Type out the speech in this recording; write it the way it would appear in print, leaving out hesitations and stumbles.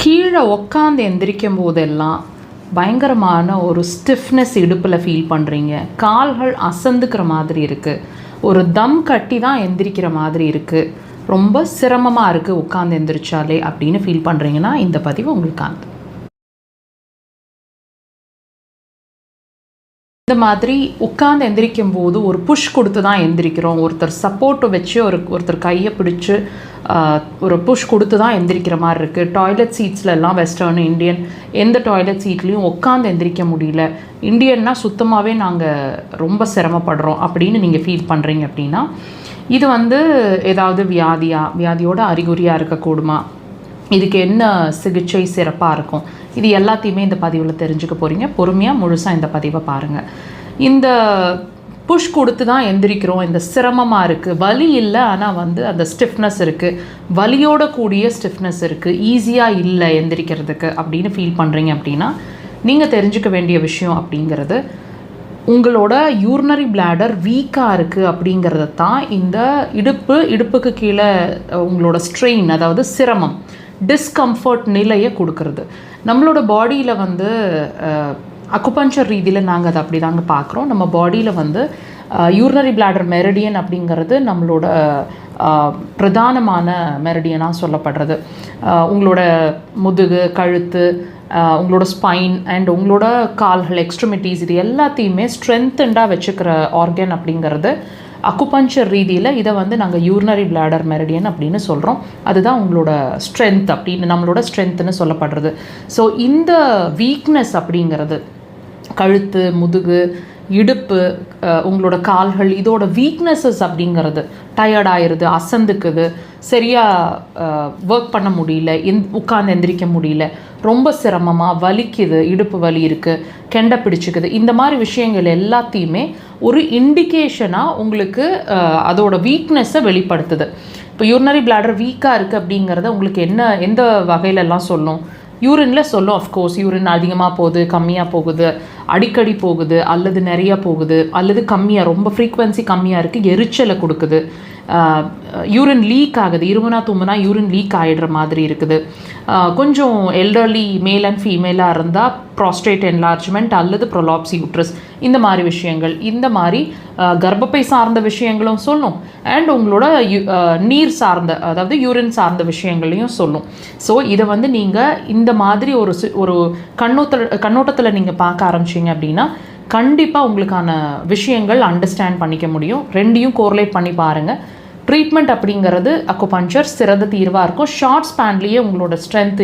கீழே உக்காந்து எந்திரிக்கும் போதெல்லாம் பயங்கரமான ஒரு ஸ்டிஃப்னஸ் இடுப்பில் ஃபீல் பண்ணுறீங்க. கால்கள் அசந்துக்கிற மாதிரி இருக்குது. ஒரு தம் கட்டி தான் எந்திரிக்கிற மாதிரி இருக்குது. ரொம்ப சிரமமாக இருக்குது உட்காந்து எந்திரிச்சாலே அப்படின்னு ஃபீல் பண்ணுறீங்கன்னா இந்த பதிவு உங்களுக்கானது. இந்த மாதிரி உட்காந்து எந்திரிக்கும் போது ஒரு புஷ் கொடுத்து தான் எந்திரிக்கிறோம். ஒருத்தர் சப்போர்ட்டை வச்சு ஒருத்தர் கையை பிடிச்சி ஒரு புஷ் கொடுத்து தான் எந்திரிக்கிற மாதிரி இருக்குது. டாய்லெட் சீட்ஸ்லாம் வெஸ்டர்ன் இந்தியன் எந்த டாய்லெட் சீட்லேயும் உட்காந்து எந்திரிக்க முடியல. இந்தியன்னா சுத்தமாகவே நாங்கள் ரொம்ப சிரமப்படுறோம் அப்படின்னு நீங்கள் ஃபீல் பண்ணுறீங்க அப்படின்னா இது ஏதாவது வியாதியோட அறிகுறியாக இருக்கக்கூடுமா, இதுக்கு என்ன சிகிச்சை சிறப்பாக இருக்கும், இது எல்லாத்தையுமே இந்த பதிவில் தெரிஞ்சுக்க போகிறீங்க. பொறுமையாக முழுசாக இந்த பதிவை பாருங்கள். இந்த புஷ் கொடுத்து தான் எந்திரிக்கிறோம், இந்த சிரமமாக இருக்குது, வலி இல்லை ஆனால் அந்த ஸ்டிஃப்னஸ் இருக்குது, வலியோட கூடிய ஸ்டிஃப்னஸ் இருக்குது, ஈஸியாக இல்லை எந்திரிக்கிறதுக்கு அப்படின்னு ஃபீல் பண்ணுறீங்க அப்படின்னா நீங்கள் தெரிஞ்சுக்க வேண்டிய விஷயம் அப்படிங்கிறது உங்களோட யூரினரி பிளாடர் வீக்காக இருக்குது அப்படிங்கிறது தான் இந்த இடுப்புக்கு கீழே உங்களோட ஸ்ட்ரெயின், அதாவது சிரமம், டிஸ்கம்ஃபர்ட் நிலையை கொடுக்கறது. நம்மளோட பாடியில் அக்குபஞ்சர் ரீதியில் நாங்கள் அதை அப்படி தாங்க பார்க்குறோம். நம்ம பாடியில் யூரினரி பிளாடர் மெரிடியன் அப்படிங்கிறது நம்மளோட பிரதானமான மெரிடியனாக சொல்லப்படுறது. உங்களோட முதுகு, கழுத்து, உங்களோட ஸ்பைன் அண்ட் உங்களோட கால்கள், எக்ஸ்ட்ரிமிட்டிஸ், இது எல்லாத்தையுமே ஸ்ட்ரென்த்தண்டாக வச்சுக்கிற ஆர்கன் அப்படிங்கிறது அக்குபஞ்சர் ரீதியில் இதை நாங்கள் யூரினரி பிளாடர் மெரிடியன் அப்படின்னு சொல்கிறோம். அதுதான் உங்களோட ஸ்ட்ரென்த் அப்படின்னு நம்மளோட ஸ்ட்ரென்த்துன்னு சொல்லப்படுறது. ஸோ இந்த வீக்னஸ் அப்படிங்கிறது கழுத்து, முதுகு, இடுப்பு, உங்களோட கால்கள், இதோட வீக்னஸஸ் அப்படிங்கிறது டயர்டாயிருது, அசந்துக்குது, சரியாக ஒர்க் பண்ண முடியல, உட்காந்து எந்திரிக்க முடியல, ரொம்ப சிரமமாக வலிக்குது, இடுப்பு வலி இருக்குது, கெண்டை பிடிச்சிக்குது, இந்த மாதிரி விஷயங்கள் எல்லாத்தையுமே ஒரு இண்டிகேஷனாக உங்களுக்கு அதோட வீக்னஸை வெளிப்படுத்துது. இப்போ யூரினரி பிளாடர் வீக்காக இருக்குது அப்படிங்கிறத உங்களுக்கு எந்த வகையிலெல்லாம் சொல்லும்? யூரினில் சொல்லும். ஆஃப்கோர்ஸ் யூரின் அதிகமாக போகுது, கம்மியாக போகுது, அடிக்கடி போகுது, அல்லது நிறையா போகுது, அல்லது கம்மியாக, ரொம்ப ஃப்ரீக்வன்சி கம்மியாக இருக்குது, எரிச்சலை கொடுக்குது, யூரின் லீக் ஆகுது, தும்முனா யூரின் லீக் ஆகிடுற மாதிரி இருக்குது, கொஞ்சம் எல்டர்லி மேல் அண்ட் ஃபீமேலாக இருந்தால் ப்ராஸ்டேட் என்லார்ஜ்மெண்ட் அல்லது ப்ரொலாப்சி யூட்ரஸ், இந்த மாதிரி விஷயங்கள், இந்த மாதிரி கர்ப்பப்பை சார்ந்த விஷயங்களும் சொல்லும் அண்ட் உங்களோட நீர் சார்ந்த, அதாவது யூரின் சார்ந்த விஷயங்களையும் சொல்லும். ஸோ இதை நீங்கள் இந்த மாதிரி ஒரு கண்ணோட்டத்தில் நீங்கள் பார்க்க ஆரம்பிச்சிங்க அப்படின்னா கண்டிப்பாக உங்களுக்கான விஷயங்கள் அண்டர்ஸ்டாண்ட் பண்ணிக்க முடியும். ரெண்டையும் கோரிலேட் பண்ணி பாருங்கள். ட்ரீட்மெண்ட் அப்படிங்கிறது அக்குபஞ்சர் சிறந்த தீர்வாக இருக்கும். ஷார்ட் ஸ்பேன்லேயே உங்களோட ஸ்ட்ரென்த்